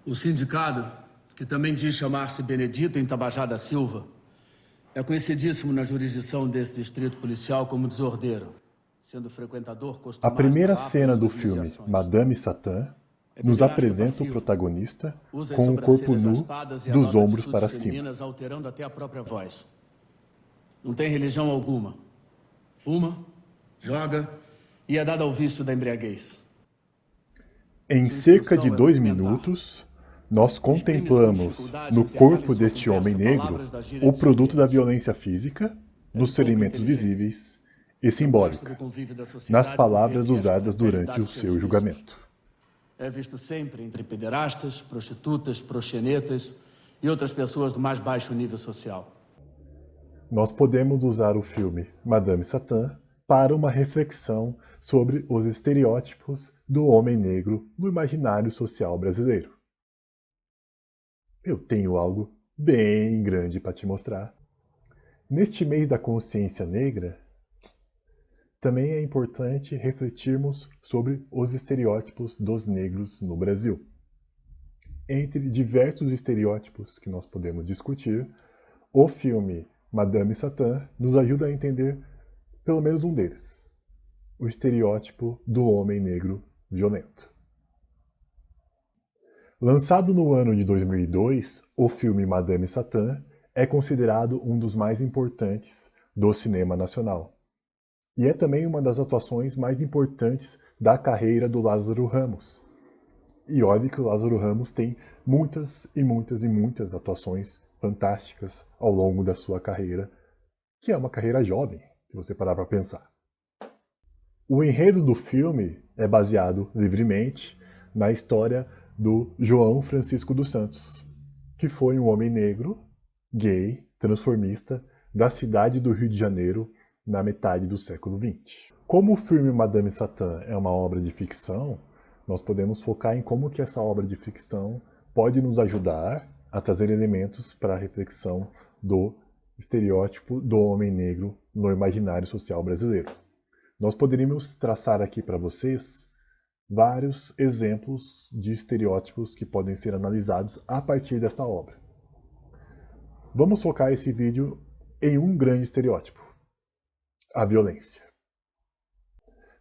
O sindicado, que também diz chamar-se Benedito em Tabajara da Silva, é conhecidíssimo na jurisdição desse distrito policial como desordeiro, sendo frequentador A costumaz primeira do bar cena por do suas filme, mediações. Madame Satã, É nos pederasta apresenta o passivo, protagonista usa as com o corpo sobrancelhas nu raspadas e dos adota ombros atitudes para cima. femininas, alterando até a própria voz. Não tem religião alguma. Fuma, joga e é dado ao vício da embriaguez. Em Sua cerca de instrução é 2 rudimentar. minutos, nós Exprime sua contemplamos dificuldade no em pegar em corpo sua deste conversa homem negro palavras da gíria o de seu produto da ambiente. violência física, É nos de pouca ferimentos inteligência. visíveis e Não gosta simbólica, do convívio da sociedade nas por palavras pretexto usadas da durante o realidade dos seus seu vícios. julgamento. É visto sempre entre pederastas, prostitutas, proxenetas e outras pessoas do mais baixo nível social. Nós podemos usar o filme Madame Satã para uma reflexão sobre os estereótipos do homem negro no imaginário social brasileiro. Eu tenho algo bem grande para te mostrar. Neste mês da consciência negra, também é importante refletirmos sobre os estereótipos dos negros no Brasil. Entre diversos estereótipos que nós podemos discutir, o filme Madame Satã nos ajuda a entender pelo menos um deles: o estereótipo do homem negro violento. Lançado no ano de 2002, o filme Madame Satã é considerado um dos mais importantes do cinema nacional. E é também uma das atuações mais importantes da carreira do Lázaro Ramos. E olha que o Lázaro Ramos tem muitas e muitas e muitas atuações fantásticas ao longo da sua carreira, que é uma carreira jovem, se você parar para pensar. O enredo do filme é baseado livremente na história do João Francisco dos Santos, que foi um homem negro, gay, transformista, da cidade do Rio de Janeiro na metade do século XX. Como o filme Madame Satã é uma obra de ficção, nós podemos focar em como que essa obra de ficção pode nos ajudar a trazer elementos para a reflexão do estereótipo do homem negro no imaginário social brasileiro. Nós poderíamos traçar aqui para vocês vários exemplos de estereótipos que podem ser analisados a partir dessa obra. Vamos focar esse vídeo em um grande estereótipo: a violência.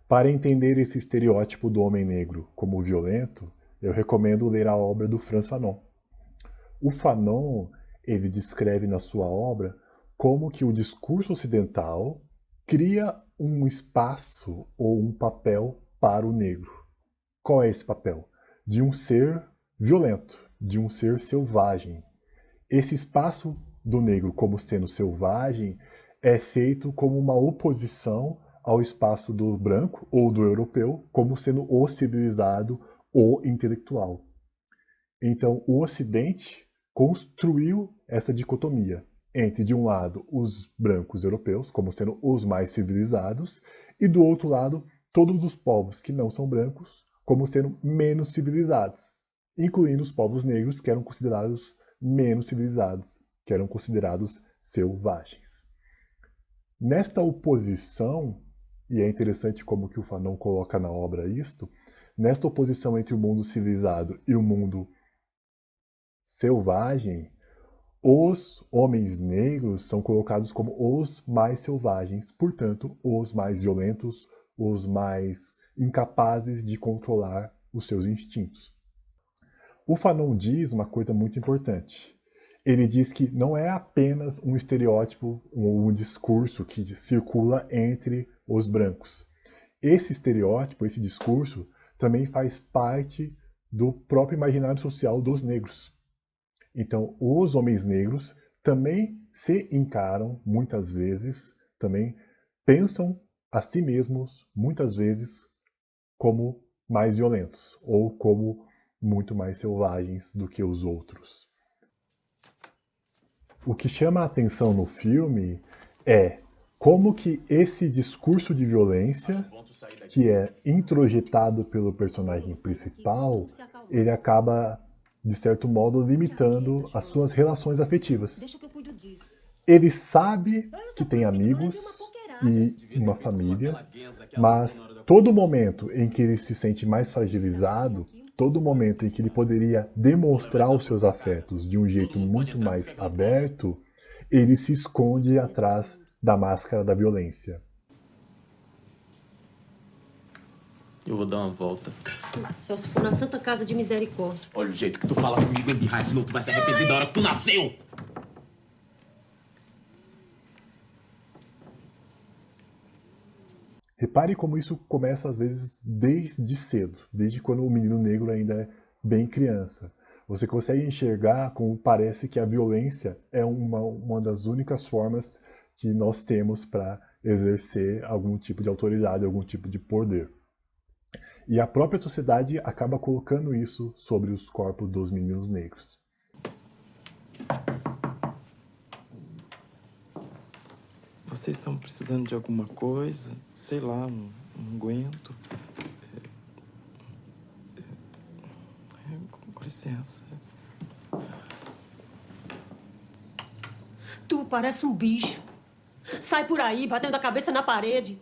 Para entender esse estereótipo do homem negro como violento, eu recomendo ler a obra do Frantz Fanon. O Fanon, ele descreve na sua obra como que o discurso ocidental cria um espaço ou um papel para o negro. Qual é esse papel? De um ser violento, de um ser selvagem. Esse espaço do negro como sendo selvagem é feito como uma oposição ao espaço do branco ou do europeu como sendo o civilizado ou intelectual. Então, o Ocidente construiu essa dicotomia entre, de um lado, os brancos europeus como sendo os mais civilizados e, do outro lado, todos os povos que não são brancos como sendo menos civilizados, incluindo os povos negros que eram considerados menos civilizados, que eram considerados selvagens. Nesta oposição, e é interessante como que o Fanon coloca na obra isto, nesta oposição entre o mundo civilizado e o mundo selvagem, os homens negros são colocados como os mais selvagens, portanto, os mais violentos, os mais incapazes de controlar os seus instintos. O Fanon diz uma coisa muito importante. Ele diz que não é apenas um estereótipo, um discurso que circula entre os brancos. Esse estereótipo, esse discurso, também faz parte do próprio imaginário social dos negros. Então, os homens negros também se encaram, muitas vezes, também pensam a si mesmos, muitas vezes, como mais violentos, ou como muito mais selvagens do que os outros. O que chama a atenção no filme é como que esse discurso de violência, que é introjetado pelo personagem principal, ele acaba, de certo modo, limitando as suas relações afetivas. Ele sabe que tem amigos e uma família, mas todo momento em que ele se sente mais fragilizado, todo momento em que ele poderia demonstrar os seus afetos de um jeito muito mais aberto, ele se esconde atrás da máscara da violência. Eu vou dar uma volta. Só se for na Santa Casa de Misericórdia. Olha o jeito que tu fala comigo, Embirrai, senão tu vai se arrepender da hora que tu nasceu! Repare como isso começa às vezes desde cedo, desde quando o menino negro ainda é bem criança. Você consegue enxergar como parece que a violência é uma das únicas formas que nós temos para exercer algum tipo de autoridade, algum tipo de poder. E a própria sociedade acaba colocando isso sobre os corpos dos meninos negros. Vocês estão precisando de alguma coisa? Sei lá, um unguento? Com licença. Tu parece um bicho. Sai por aí, batendo a cabeça na parede.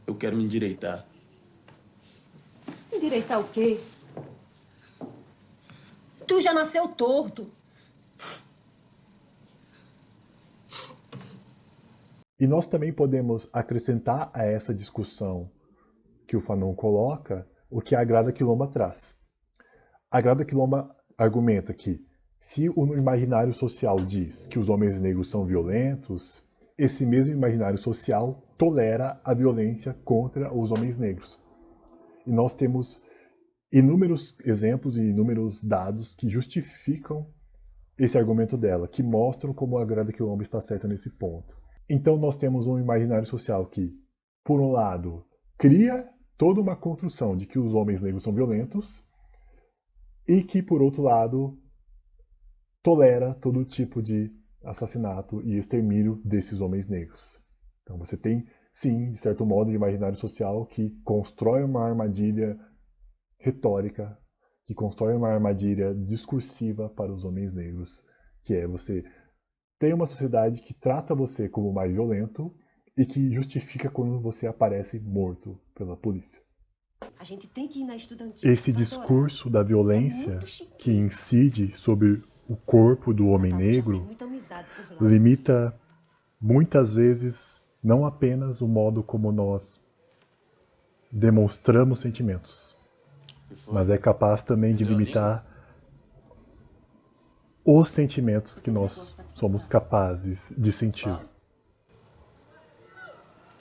Eu quero me endireitar. Endireitar o quê? Tu já nasceu torto. E nós também podemos acrescentar a essa discussão que o Fanon coloca o que a Grada Quilomba traz. A Grada Quilomba argumenta que se o imaginário social diz que os homens negros são violentos, esse mesmo imaginário social tolera a violência contra os homens negros. E nós temos inúmeros exemplos e inúmeros dados que justificam esse argumento dela, que mostram como a Grada Quilomba está certa nesse ponto. Então nós temos um imaginário social que, por um lado, cria toda uma construção de que os homens negros são violentos e que, por outro lado, tolera todo tipo de assassinato e extermínio desses homens negros. Então você tem, sim, de certo modo, um imaginário social que constrói uma armadilha retórica, que constrói uma armadilha discursiva para os homens negros, que é você ter uma sociedade que trata você como mais violento e que justifica quando você aparece morto pela polícia. A gente tem que ir na estudantil. Esse discurso da violência que incide sobre o corpo do homem negro limita muitas vezes não apenas o modo como nós demonstramos sentimentos, mas é capaz também de limitar os sentimentos que nós somos capazes de sentir.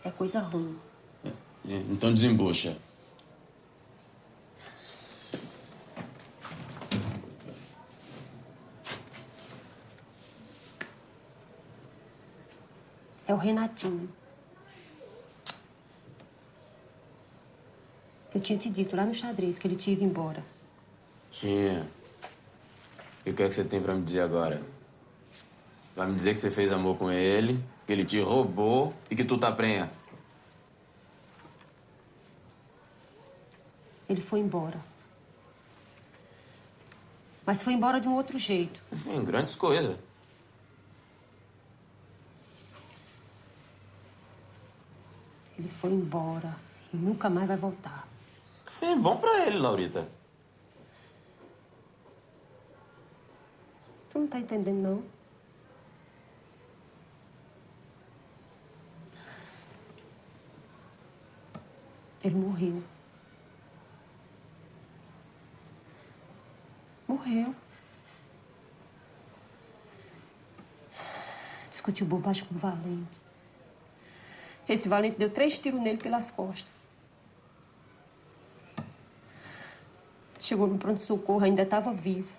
É coisa ruim. Então desembucha. É o Renatinho. Eu tinha te dito lá no xadrez que ele tinha ido embora. Tinha. E o que é que você tem pra me dizer agora? Vai me dizer que você fez amor com ele, que ele te roubou e que tu tá prenha? Ele foi embora. Mas foi embora de um outro jeito. Sim, grandes coisas. Ele foi embora e nunca mais vai voltar. Sim, bom pra ele, Laurita. Tu não tá entendendo, não? Ele morreu. Morreu. Discutiu bobagem com o Valente. Esse Valente deu 3 tiros nele pelas costas. Chegou no pronto-socorro, ainda estava vivo.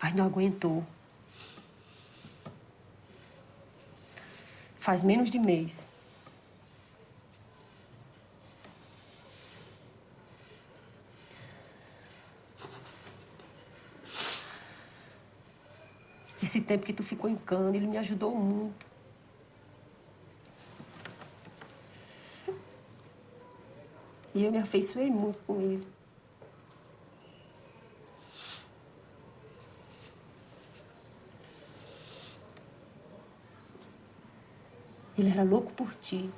Mas não aguentou. Faz menos de mês. Esse tempo que tu ficou em cana, ele me ajudou muito. E eu me afeiçoei muito com ele. Ele era louco por ti.